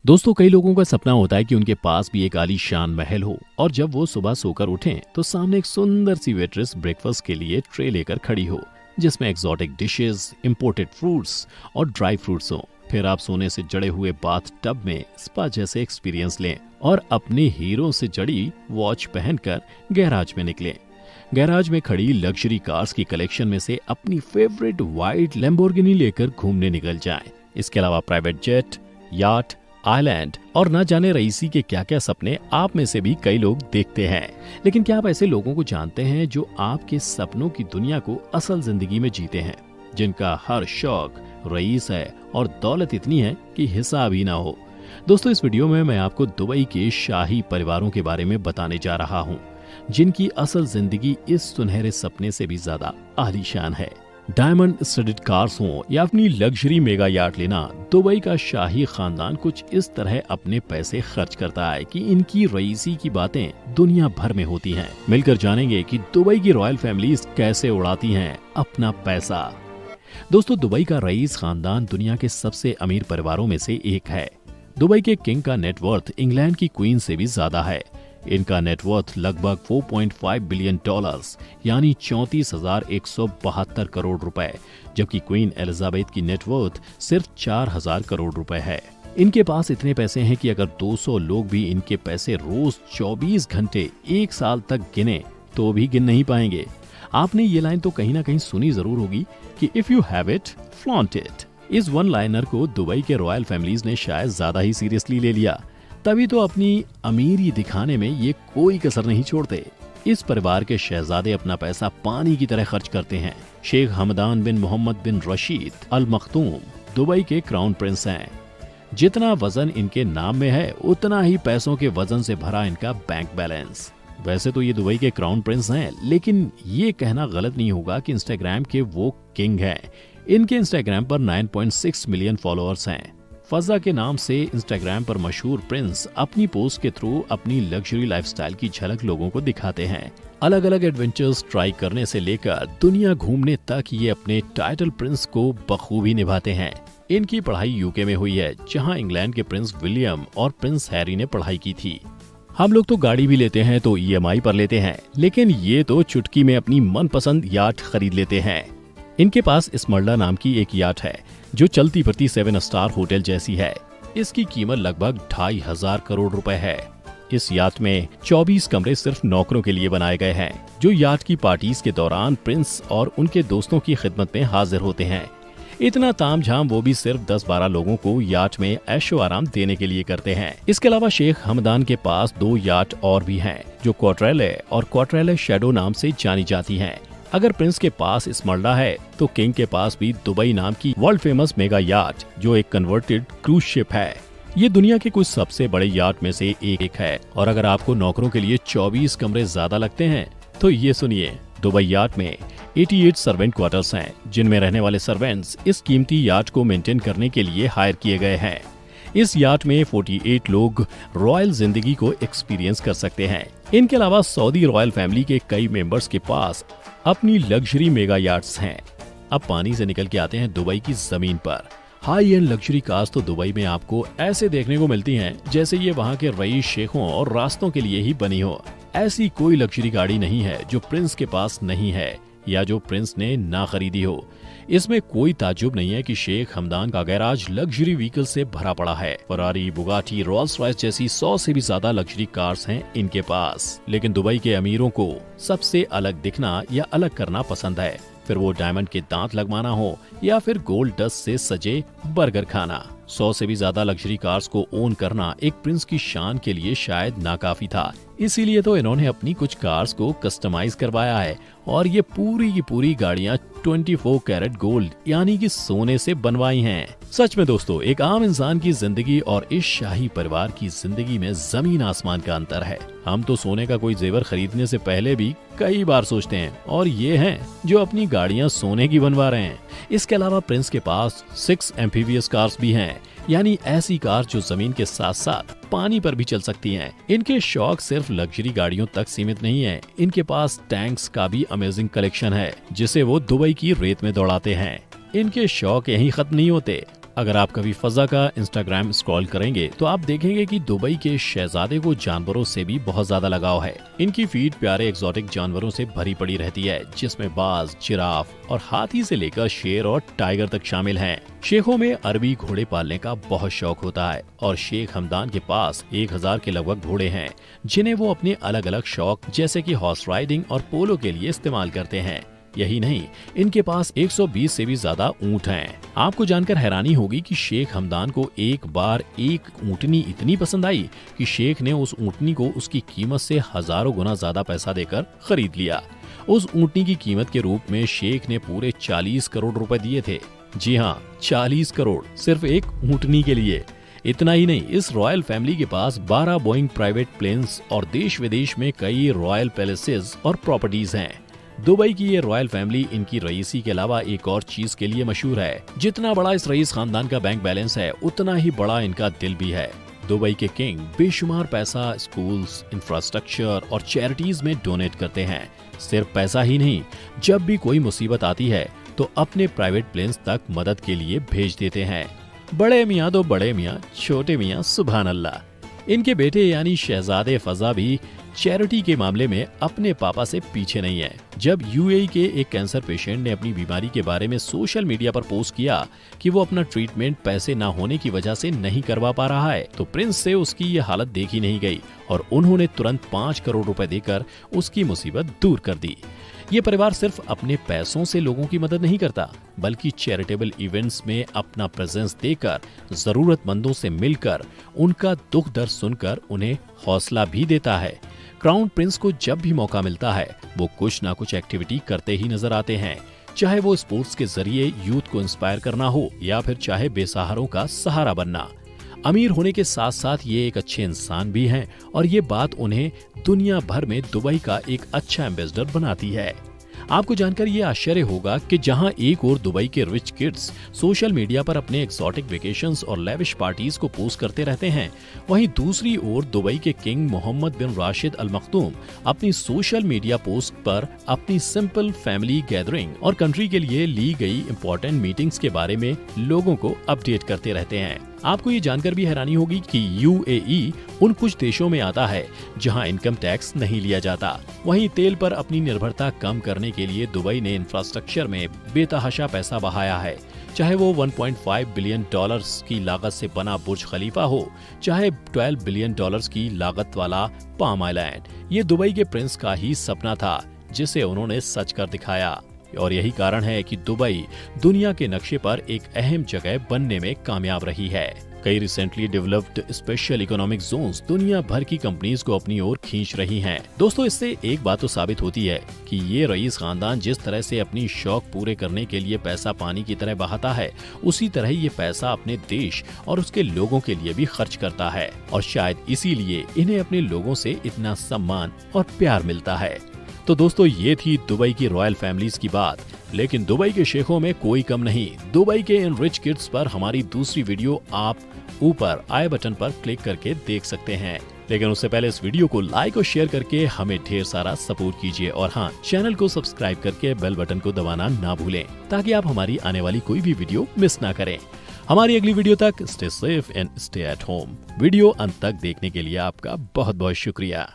दोस्तों, कई लोगों का सपना होता है कि उनके पास भी एक आलीशान महल हो और जब वो सुबह सोकर उठें तो सामने एक सुंदर सी वेट्रेस ब्रेकफास्ट के लिए ट्रे लेकर खड़ी हो जिसमें एक्सोटिक डिशेस, इंपोर्टेड फ्रूट्स और ड्राई फ्रूट्स हो। फिर आप सोने से जड़े हुए बाथ टब में स्पा जैसे एक्सपीरियंस लें और अपने हीरो से जड़ी वॉच पहनकर गैराज में निकलें। गैराज में खड़ी लग्जरी कार्स की कलेक्शन में से अपनी फेवरेट वाइट लैम्बोर्गिनी लेकर घूमने निकल जाएं। इसके अलावा प्राइवेट जेट, याट, आइलैंड और न जाने रईसी के क्या क्या सपने आप में से भी कई लोग देखते हैं। लेकिन क्या आप ऐसे लोगों को जानते हैं जो आपके सपनों की दुनिया को असल जिंदगी में जीते हैं, जिनका हर शौक रईस है और दौलत इतनी है कि हिसाब ही ना हो। दोस्तों, इस वीडियो में मैं आपको दुबई के शाही परिवारों के बारे में बताने जा रहा हूँ, जिनकी असल जिंदगी इस सुनहरे सपने से भी ज्यादा आलीशान है। डायमंड स्टडड कार्स हों या अपनी लग्जरी मेगा यार्ड लेना, दुबई का शाही खानदान कुछ इस तरह अपने पैसे खर्च करता है कि इनकी रईसी की बातें दुनिया भर में होती हैं। मिलकर जानेंगे कि दुबई की रॉयल फैमिलीज कैसे उड़ाती हैं अपना पैसा। दोस्तों, दुबई का रईस खानदान दुनिया के सबसे अमीर परिवारों में से एक है। दुबई के किंग का नेटवर्थ इंग्लैंड की क्वीन से भी ज्यादा है। इनका नेटवर्थ लगभग 4.5 बिलियन डॉलर्स यानी 34,172 करोड़ रुपए, जबकि क्वीन एलिजाबेथ की नेटवर्थ सिर्फ 4,000 करोड़ रुपए है। इनके पास इतने पैसे हैं कि अगर 200 लोग भी इनके पैसे रोज 24 घंटे एक साल तक गिने तो भी गिन नहीं पाएंगे। आपने ये लाइन तो कहीं ना कहीं सुनी जरूर होगी कि if you have it, flaunt it. इस वन लाइनर को दुबई के रॉयल फैमिलीज ने शायद ज्यादा ही सीरियसली ले लिया, तभी तो अपनी अमीरी दिखाने में ये कोई कसर नहीं छोड़ते। इस परिवार के शहजादे अपना पैसा पानी की तरह खर्च करते हैं। शेख हमदान बिन मोहम्मद बिन रशीद अल मखतूम दुबई के क्राउन प्रिंस हैं। जितना वजन इनके नाम में है, उतना ही पैसों के वजन से भरा इनका बैंक बैलेंस। वैसे तो ये दुबई के क्राउन प्रिंस हैं, लेकिन ये कहना गलत नहीं होगा कि इंस्टाग्राम के वो किंग हैं। इनके इंस्टाग्राम पर 9.6 मिलियन फॉलोअर्स हैं। फजा के नाम से इंस्टाग्राम पर मशहूर प्रिंस अपनी पोस्ट के थ्रू अपनी लग्जरी लाइफस्टाइल की झलक लोगों को दिखाते हैं। अलग अलग एडवेंचर्स ट्राई करने से लेकर दुनिया घूमने तक ये अपने टाइटल प्रिंस को बखूबी निभाते हैं। इनकी पढ़ाई यूके में हुई है, जहां इंग्लैंड के प्रिंस विलियम और प्रिंस हैरी ने पढ़ाई की थी। हम लोग तो गाड़ी भी लेते हैं तो EMI पर लेते हैं, लेकिन ये तो चुटकी में अपनी मनपसंद याट खरीद लेते हैं। इनके पास स्मरला नाम की एक याट है जो चलती फिरती 7 स्टार होटल जैसी है। इसकी कीमत लगभग 2,500 करोड़ रुपए है। इस याट में 24 कमरे सिर्फ नौकरों के लिए बनाए गए हैं, जो याट की पार्टीज के दौरान प्रिंस और उनके दोस्तों की खिदमत में हाजिर होते हैं। इतना तामझाम वो भी सिर्फ 10-12 लोगों को याट में ऐशो आराम देने के लिए करते हैं। इसके अलावा शेख हमदान के पास 2 याट और भी हैं, जो क्वार्ट्रेले और क्वार्ट्रेले शैडो नाम से जानी जाती हैं। अगर प्रिंस के पास स्मरला है तो किंग के पास भी दुबई नाम की वर्ल्ड फेमस मेगा याट, जो एक कन्वर्टेड क्रूज शिप है। ये दुनिया के कुछ सबसे बड़े याट में से एक है। और अगर आपको नौकरों के लिए 24 कमरे ज्यादा लगते हैं तो ये सुनिए, दुबई याट में 88 सर्वेंट क्वार्टर्स हैं, जिनमें रहने वाले सर्वेंट्स इस कीमती याट को मेंटेन करने के लिए हायर किए गए हैं। इस याट में 48 लोग रॉयल जिंदगी को एक्सपीरियंस कर सकते हैं। इनके अलावा सऊदी रॉयल फैमिली के कई मेंबर्स के पास अपनी लग्जरी मेगा याट्स हैं। अब पानी से निकल के आते हैं दुबई की जमीन पर। हाई एंड लग्जरी कार्स तो दुबई में आपको ऐसे देखने को मिलती हैं जैसे ये वहाँ के रईस शेखों और रास्तों के लिए ही बनी हो। ऐसी कोई लग्जरी गाड़ी नहीं है जो प्रिंस के पास नहीं है या जो प्रिंस ने ना खरीदी हो। इसमें कोई ताज्जुब नहीं है कि शेख हमदान का गैराज लग्जरी व्हीकल से भरा पड़ा है। फरारी, बुगाटी, रोल्स रॉयस जैसी 100 से भी ज्यादा लग्जरी कार्स हैं इनके पास। लेकिन दुबई के अमीरों को सबसे अलग दिखना या अलग करना पसंद है, फिर वो डायमंड के दांत लगवाना हो या फिर गोल्ड डस्ट से सजे बर्गर खाना। 100 से भी ज्यादा लग्जरी कार्स को ओन करना एक प्रिंस की शान के लिए शायद नाकाफी था। इसीलिए तो इन्होंने अपनी कुछ कार्स को कस्टमाइज करवाया है और ये पूरी की पूरी गाड़ियां 24 कैरेट गोल्ड यानी कि सोने से बनवाई हैं। सच में दोस्तों, एक आम इंसान की जिंदगी और इस शाही परिवार की जिंदगी में जमीन आसमान का अंतर है। हम तो सोने का कोई जेवर खरीदने से पहले भी कई बार सोचते हैं, और ये हैं जो अपनी गाड़ियां सोने की बनवा रहे हैं। इसके अलावा प्रिंस के पास 6 एम्फीबियस कार्स भी हैं, यानी ऐसी कार जो जमीन के साथ साथ पानी पर भी चल सकती हैं। इनके शौक सिर्फ लग्जरी गाड़ियों तक सीमित नहीं है, इनके पास टैंक्स का भी अमेजिंग कलेक्शन है, जिसे वो दुबई की रेत में दौड़ाते हैं। इनके शौक यहीं खत्म नहीं होते। अगर आप कभी फजा का इंस्टाग्राम स्क्रॉल करेंगे तो आप देखेंगे कि दुबई के शहजादे को जानवरों से भी बहुत ज्यादा लगाव है। इनकी फीड प्यारे एक्सोटिक जानवरों से भरी पड़ी रहती है, जिसमें बाज, जिराफ और हाथी से लेकर शेर और टाइगर तक शामिल हैं। शेखों में अरबी घोड़े पालने का बहुत शौक होता है और शेख हमदान के पास 1000 के लगभग घोड़े हैं, जिन्हें वो अपने अलग अलग शौक जैसे कि हॉर्स राइडिंग और पोलो के लिए इस्तेमाल करते हैं। यही नहीं, इनके पास 120 से भी ज्यादा ऊंट हैं। आपको जानकर हैरानी होगी कि शेख हमदान को एक बार एक ऊंटनी इतनी पसंद आई कि शेख ने उस ऊंटनी को उसकी कीमत से हजारों गुना ज्यादा पैसा देकर खरीद लिया। उस ऊंटनी की कीमत के रूप में शेख ने पूरे 40 करोड़ रुपए दिए थे। जी हाँ, 40 करोड़ सिर्फ एक ऊंटनी के लिए। इतना ही नहीं, इस रॉयल फैमिली के पास 12 बोइंग प्राइवेट प्लेन्स और देश विदेश में कई रॉयल पैलेसेस और प्रॉपर्टीज हैं। दुबई की ये रॉयल फैमिली इनकी रईसी के अलावा एक और चीज के लिए मशहूर है। जितना बड़ा इस रईस खानदान का बैंक बैलेंस है, उतना ही बड़ा इनका दिल भी है। दुबई के किंग बेशुमार पैसा स्कूल्स, इंफ्रास्ट्रक्चर और चैरिटीज में डोनेट करते हैं। सिर्फ पैसा ही नहीं, जब भी कोई मुसीबत आती है तो अपने प्राइवेट प्लेन्स तक मदद के लिए भेज देते हैं। बड़े मियाँ तो बड़े मियाँ, छोटे मियाँ सुभान अल्लाह। इनके बेटे यानी शहजादे फजा भी चैरिटी के मामले में अपने पापा से पीछे नहीं है। जब यूएई के एक कैंसर पेशेंट ने अपनी बीमारी के बारे में सोशल मीडिया पर पोस्ट किया कि वो अपना ट्रीटमेंट पैसे ना होने की वजह से नहीं करवा पा रहा है, तो प्रिंस से उसकी ये हालत देखी नहीं गई और उन्होंने तुरंत 5 करोड़ रुपए देकर उसकी मुसीबत दूर कर दी। ये परिवार सिर्फ अपने पैसों से लोगों की मदद नहीं करता, बल्कि चैरिटेबल इवेंट्स में अपना प्रेजेंस देकर, जरूरतमंदों से मिलकर, उनका दुख दर्द सुनकर उन्हें हौसला भी देता है। क्राउन प्रिंस को जब भी मौका मिलता है, वो कुछ ना कुछ एक्टिविटी करते ही नजर आते हैं, चाहे वो स्पोर्ट्स के जरिए यूथ को इंस्पायर करना हो या फिर चाहे बेसहारों का सहारा बनना। अमीर होने के साथ साथ ये एक अच्छे इंसान भी हैं और ये बात उन्हें दुनिया भर में दुबई का एक अच्छा एम्बेसडर बनाती है। आपको जानकर ये आश्चर्य होगा कि जहां एक ओर दुबई के रिच किड्स सोशल मीडिया पर अपने एक्सोटिक वेकेशंस और लेविश पार्टीज को पोस्ट करते रहते हैं, वहीं दूसरी ओर दुबई के किंग मोहम्मद बिन राशिद अल मखदूम अपनी सोशल मीडिया पोस्ट पर अपनी सिंपल फैमिली गैदरिंग और कंट्री के लिए ली गई इंपॉर्टेंट मीटिंग्स के बारे में लोगों को अपडेट करते रहते हैं। आपको ये जानकर भी हैरानी होगी कि यूएई उन कुछ देशों में आता है जहां इनकम टैक्स नहीं लिया जाता। वहीं तेल पर अपनी निर्भरता कम करने के लिए दुबई ने इंफ्रास्ट्रक्चर में बेतहाशा पैसा बहाया है, चाहे वो $1.5 बिलियन की लागत से बना बुर्ज खलीफा हो, चाहे $12 बिलियन की लागत वाला पाम आइलैंड। ये दुबई के प्रिंस का ही सपना था, जिसे उन्होंने सच कर दिखाया और यही कारण है कि दुबई दुनिया के नक्शे पर एक अहम जगह बनने में कामयाब रही है। कई recently developed special economic zones दुनिया भर की कंपनीज को अपनी ओर खींच रही हैं। दोस्तों, इससे एक बात तो साबित होती है कि ये रईस खानदान जिस तरह से अपनी शौक पूरे करने के लिए पैसा पानी की तरह बहाता है, उसी तरह ये पैसा अपने देश और उसके लोगों के लिए भी खर्च करता है और शायद इसीलिए इन्हें अपने लोगों से इतना सम्मान और प्यार मिलता है। तो दोस्तों, ये थी दुबई की रॉयल फैमिलीज की बात, लेकिन दुबई के शेखों में कोई कम नहीं। दुबई के इन रिच किड्स पर हमारी दूसरी वीडियो आप ऊपर आई बटन पर क्लिक करके देख सकते हैं। लेकिन उससे पहले इस वीडियो को लाइक और शेयर करके हमें ढेर सारा सपोर्ट कीजिए और हाँ, चैनल को सब्सक्राइब करके बेल बटन को दबाना ना भूलें, ताकि आप हमारी आने वाली कोई भी वीडियो मिस ना करें। हमारी अगली वीडियो तक stay safe and stay at home. Video अंत तक देखने के लिए आपका बहुत बहुत शुक्रिया।